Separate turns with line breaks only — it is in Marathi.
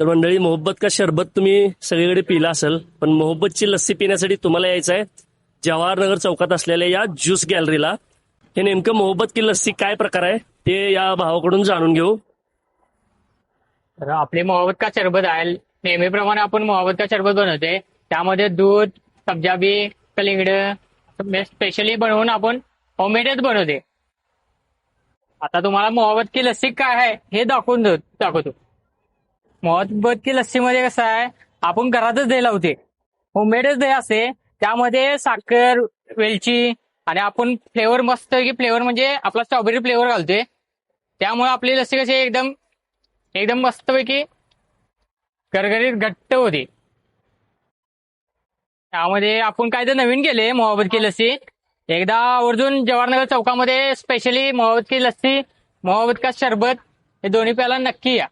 तर मंडळी, मोहब्बत का शरबत तुम्ही सगळीकडे पिला असेल, पण मोहब्बतची लस्सी पिण्यासाठी तुम्हाला यायचं आहे जवाहरनगर चौकात असलेल्या या ज्यूस गॅलरीला. हे नेमकं मोहब्बत की लस्सी काय प्रकार आहे ते या भावाकडून जाणून घेऊ.
तर आपली मोहब्बत का शरबत आहे. नेहमीप्रमाणे आपण मोहब्बत का शरबत बनवते. त्यामध्ये दूध, सब्जा बी, कलिंगड स्पेशली बनवून आपण होममेडच बनवते. आता तुम्हाला मोहब्बत की लस्सी काय आहे हे दाखवतो. मोहब्बत की लस्सी मध्ये कसं आहे, आपण घरातच दही लावते. होममेडच दही असते. त्यामध्ये साखर, वेलची आणि आपण फ्लेवर मस्त की फ्लेवर म्हणजे आपला स्ट्रॉबेरी फ्लेवर घालते. त्यामुळे आपली लस्सी कशी एकदम एकदम मस्तपैकी गरगरीत घट्ट होते. त्यामध्ये आपण काय तर नवीन केले मोहब्बत की लस्सी. एकदा आवर्जून जवाहरनगर चौकामध्ये स्पेशली मोहब्बत की लस्सी, मोहब्बत का शरबत हे दोन्ही प्यायला नक्की या.